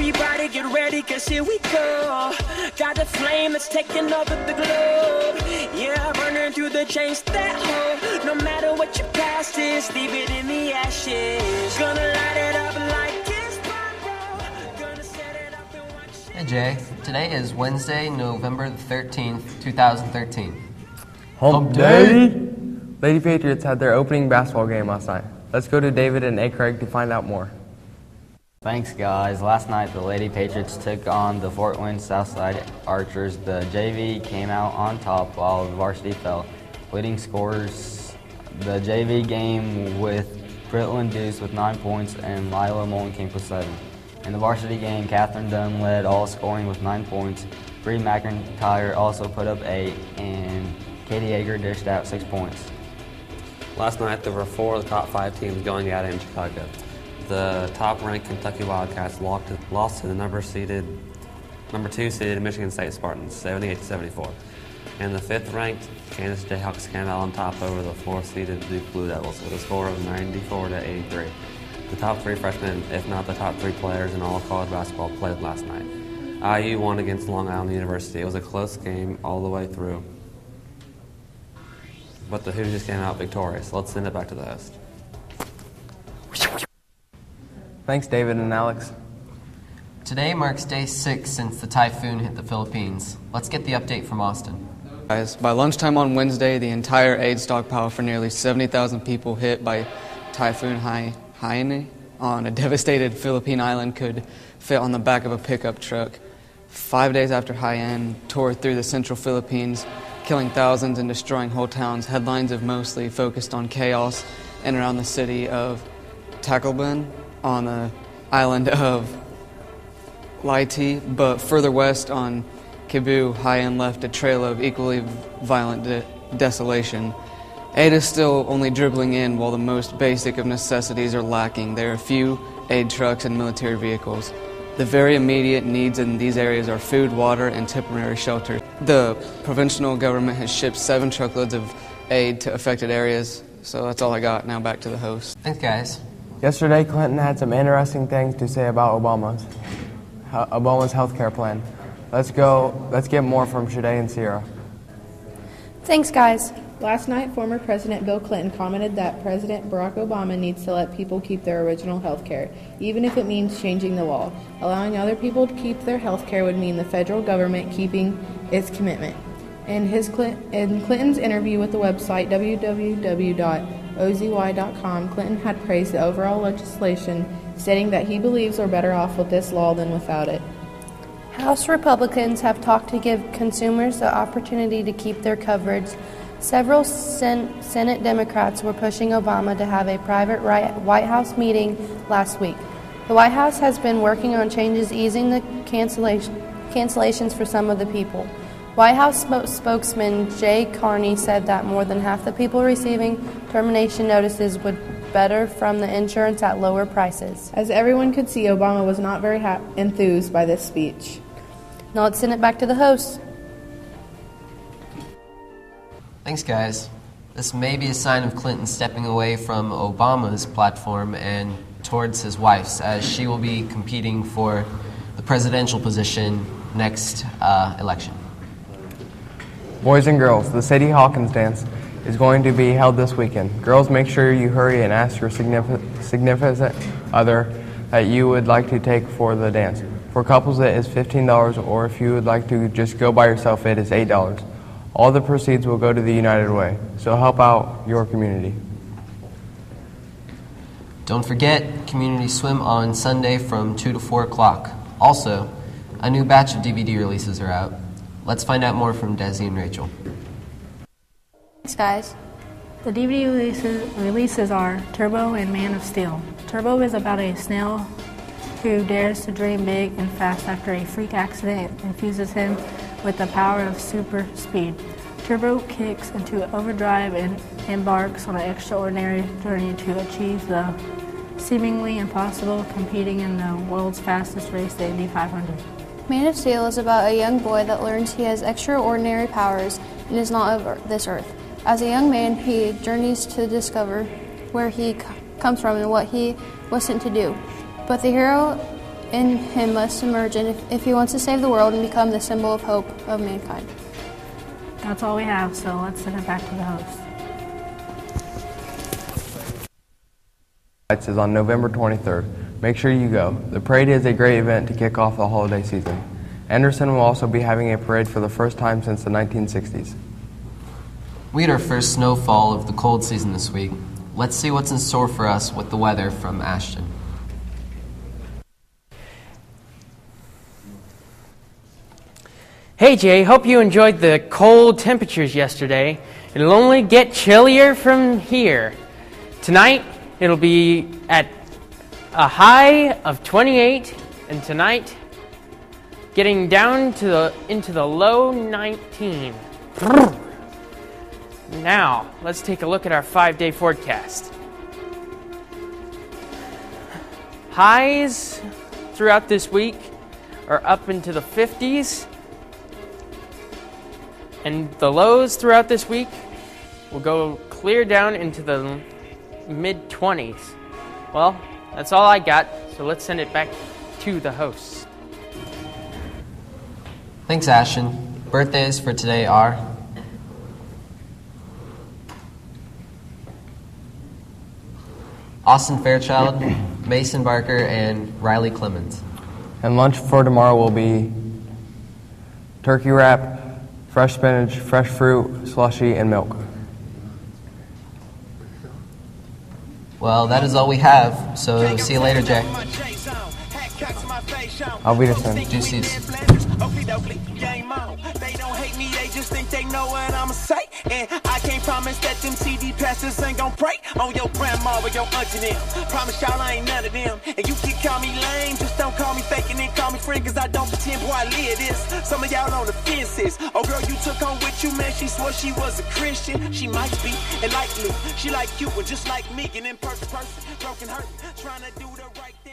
Everybody get ready, cause here we go. Got the flame that's taking over the globe. Yeah, burning through the chains that hold. No matter what your past is, leave it in the ashes. Gonna light it up like it's pyro. Gonna set it up and watch it. Hey Jay, today is Wednesday, November the 13th, 2013. Hump Day! Lady Patriots had their opening basketball game last night. Let's go to David and A. Craig to find out more. Thanks, guys. Last night, the Lady Patriots took on the Fort Wayne Southside Archers. The JV came out on top while the varsity fell. Leading scorers, the JV game with Britland Deuce with 9 points and Lila Molenkamp with 7. In the varsity game, Catherine Dunn led all scoring with 9 points. Bree McIntyre also put up 8, and Katie Yeager dished out 6 points. Last night, there were 4 of the top 5 teams going at it in Chicago. The top-ranked Kentucky Wildcats lost to the number 2 seeded Michigan State Spartans, 78-74. And the 5th-ranked Kansas Jayhawks came out on top over the 4th-seeded Duke Blue Devils with a score of 94-83. The top 3 freshmen, if not the top 3 players in all of college basketball, played last night. IU won against Long Island University. It was a close game all the way through, but the Hoosiers came out victorious. Let's send it back to the host. Thanks, David and Alex. Today marks day 6 since the typhoon hit the Philippines. Let's get the update from Austin. Guys, by lunchtime on Wednesday, the entire aid stockpile for nearly 70,000 people hit by Typhoon Haiyan on a devastated Philippine island could fit on the back of a pickup truck. 5 days after Haiyan tore through the central Philippines, killing thousands and destroying whole towns, headlines have mostly focused on chaos in and around the city of Tacloban on the island of Leyte, but further west on Cebu, Haiyan left a trail of equally violent desolation. Aid is still only dribbling in while the most basic of necessities are lacking. There are few aid trucks and military vehicles. The very immediate needs in these areas are food, water, and temporary shelter. The provincial government has shipped 7 truckloads of aid to affected areas. So that's all I got. Now back to the host. Thanks, guys. Yesterday, Clinton had some interesting things to say about Obama's health care plan. Let's get more from Shade and Sierra. Thanks, guys. Last night, former President Bill Clinton commented that President Barack Obama needs to let people keep their original health care, even if it means changing the law. Allowing other people to keep their health care would mean the federal government keeping its commitment. In Clinton's interview with the website www.ozy.com, Clinton had praised the overall legislation, stating that he believes we're better off with this law than without it. House Republicans have talked to give consumers the opportunity to keep their coverage. Several Senate Democrats were pushing Obama to have a private White House meeting last week. The White House has been working on changes easing the cancellations for some of the people. White House spokesman Jay Carney said that more than half the people receiving termination notices would better from the insurance at lower prices. As everyone could see, Obama was not very enthused by this speech. Now let's send it back to the host. Thanks, guys. This may be a sign of Clinton stepping away from Obama's platform and towards his wife's, as she will be competing for the presidential position next election. Boys and girls, the Sadie Hawkins dance is going to be held this weekend. Girls, make sure you hurry and ask your significant other that you would like to take for the dance. For couples, it is $15, or if you would like to just go by yourself, it is $8. All the proceeds will go to the United Way, so help out your community. Don't forget, Community Swim on Sunday from 2 to 4 o'clock. Also, a new batch of DVD releases are out. Let's find out more from Desi and Rachel. Thanks, guys. The DVD releases are Turbo and Man of Steel. Turbo is about a snail who dares to dream big and fast after a freak accident infuses him with the power of super speed. Turbo kicks into overdrive and embarks on an extraordinary journey to achieve the seemingly impossible, competing in the world's fastest race, the Indy 500. Man of Steel is about a young boy that learns he has extraordinary powers and is not of this earth. As a young man, he journeys to discover where he comes from and what he was sent to do. But the hero in him must emerge if he wants to save the world and become the symbol of hope of mankind. That's all we have, so let's send it back to the host. Is on November 23rd. Make sure you go. The parade is a great event to kick off the holiday season. Anderson will also be having a parade for the first time since the 1960s. We had our first snowfall of the cold season this week. Let's see what's in store for us with the weather from Ashton. Hey Jay, hope you enjoyed the cold temperatures yesterday. It'll only get chillier from here. Tonight, it'll be at a high of 28, and tonight, getting down to into the low 19. Now, let's take a look at our 5-day forecast. Highs throughout this week are up into the 50s, and the lows throughout this week will go clear down into the mid-20s. Well, that's all I got, so let's send it back to the hosts. Thanks, Ashton. Birthdays for today are Austin Fairchild, Mason Barker, and Riley Clemens. And lunch for tomorrow will be turkey wrap, fresh spinach, fresh fruit, slushy, and milk. Well, that is all we have, so see you later, Jack. I'll be the same. Juices. They don't hate me, they just think they know what I'ma say. And I can't promise that them CD pastors ain't gon' pray on your grandma or your auntie them. Promise y'all I ain't none of them. And you can call me lame, just don't call me fake and then call me friend, cause I don't pretend, boy, I live this. Some of y'all on the fences. Oh girl, you took on with you, man, she swore she was a Christian. She might be, and like me, she like you, but just like me, an imperfect person, broken hurt, trying to do the right thing.